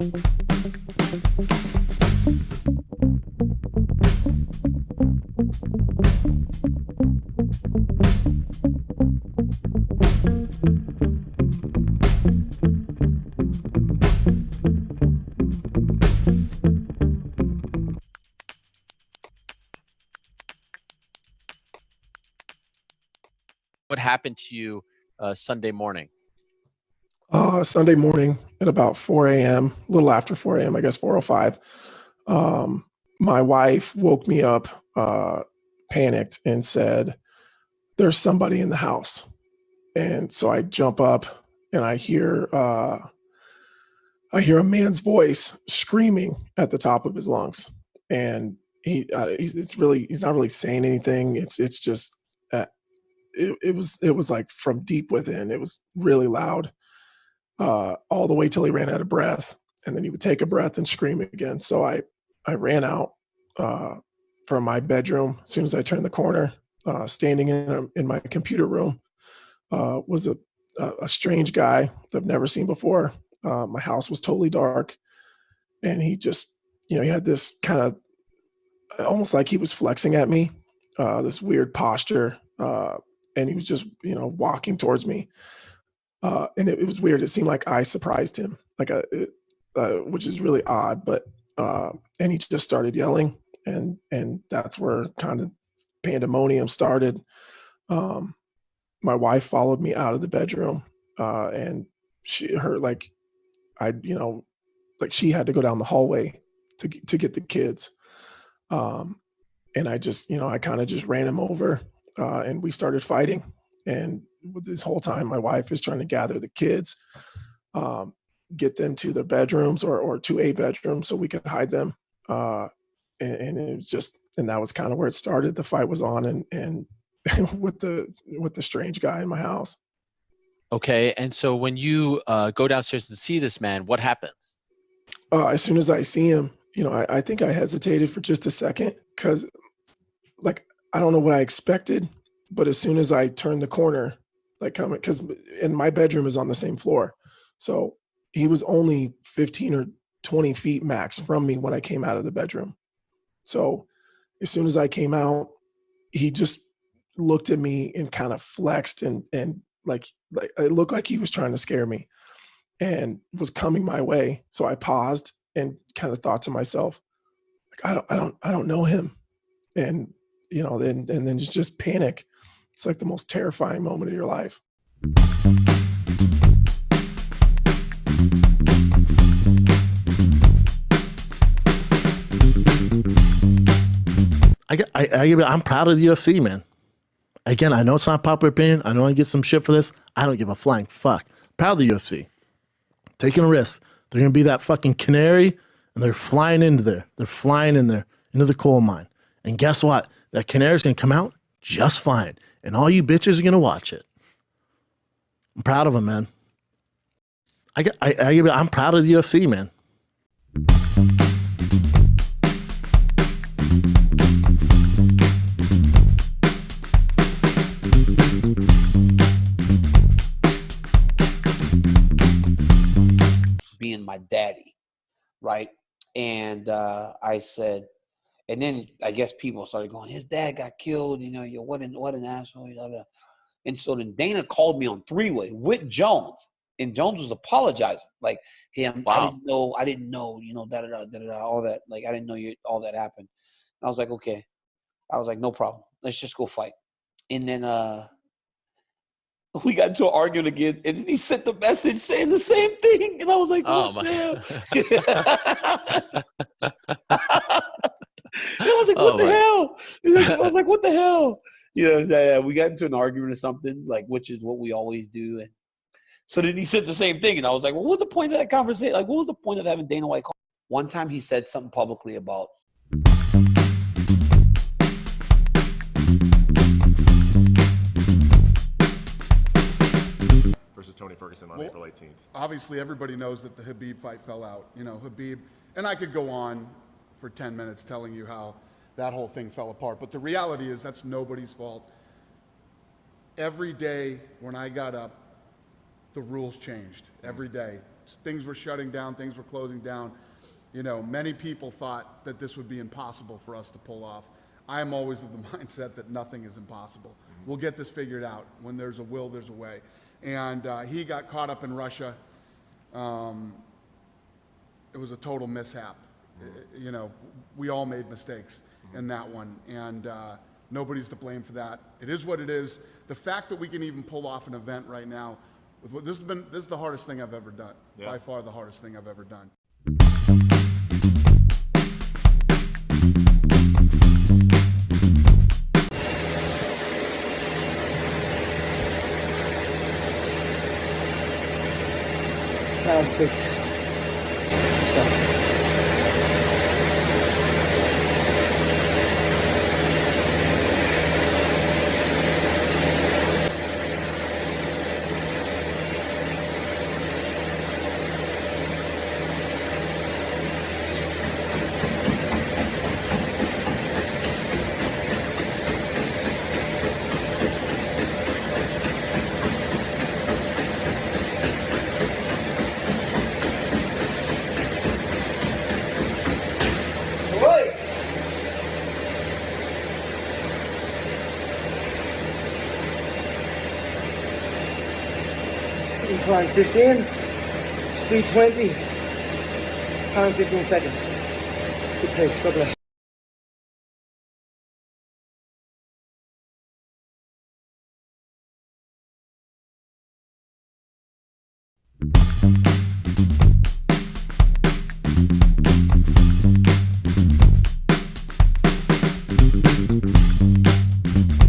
What happened to you Sunday morning? Sunday morning at about 4 a.m., a little after 4 a.m., I guess 4:05, my wife woke me up, panicked, and said, "There's somebody in the house." And so I jump up and I hear a man's voice screaming at the top of his lungs, and he's not really saying anything. It's just it was like from deep within. It was really loud. All the way till he ran out of breath, and then he would take a breath and scream again. So I ran out from my bedroom. As soon as I turned the corner, standing in my computer room was a strange guy that I've never seen before. My house was totally dark, and he just, he had this kind of almost like he was flexing at me, this weird posture, and he was just, walking towards me. And it was weird. It seemed like I surprised him, which is really odd. But and he just started yelling, and that's where kind of pandemonium started. My wife followed me out of the bedroom, and she had to go down the hallway to get the kids. And I just, I kind of just ran him over, and we started fighting. And this whole time, my wife is trying to gather the kids, get them to their bedrooms or to a bedroom so we could hide them. And it was just, and that was kind of where it started. The fight was on, and with the strange guy in my house. Okay. And so when you go downstairs to see this man, what happens? As soon as I see him, I think I hesitated for just a second because, I don't know what I expected. But as soon as I turned the corner, and my bedroom is on the same floor. So he was only 15 or 20 feet max from me when I came out of the bedroom. So as soon as I came out, he just looked at me and kind of flexed and like it looked like he was trying to scare me and was coming my way. So I paused and kind of thought to myself, I don't know him. And, then just panic. It's like the most terrifying moment of your life. I'm proud of the UFC, man. Again, I know it's not popular opinion. I know I get some shit for this. I don't give a flying fuck. Proud of the UFC. Taking a risk. They're going to be that fucking canary, and they're flying into there. They're flying in there, into the coal mine. And guess what? That canary's going to come out just fine. And all you bitches are going to watch it. I'm proud of them, man. I'm proud of the UFC, man. Being my daddy, right? And I said, and then I guess people started going, his dad got killed, what an asshole. And so then Dana called me on three-way with Jones, and Jones was apologizing, like, hey, wow. I didn't know, all that, like, I didn't know all that happened. And I was like, okay. I was like, no problem. Let's just go fight. And then we got into an argument again, and then he sent the message saying the same thing, and I was like, what the hell? I was like, what the hell? I was like, what the hell? Yeah, we got into an argument or something, like, which is what we always do. And so then he said the same thing, and I was like, well, what was the point of that conversation? Like, what was the point of having Dana White call? One time he said something publicly about versus Tony Ferguson on April 18th. Obviously, everybody knows that the Khabib fight fell out. Khabib, and I could go on for 10 minutes telling you how that whole thing fell apart. But the reality is that's nobody's fault. Every day when I got up, the rules changed. Every day. things were shutting down, things were closing down. You know, many people thought that this would be impossible for us to pull off. I am always of the mindset that nothing is impossible. We'll get this figured out. When there's a will, there's a way. And he got caught up in Russia. It was a total mishap. You know, we all made mistakes in that one, and nobody's to blame for that. It is what it is. The fact that we can even pull off an event right now, this is the hardest thing I've ever done. Yeah. By far the hardest thing I've ever done. Round 6. Let's go. Incline 15, speed 20, time 15 seconds. Good pace, God bless.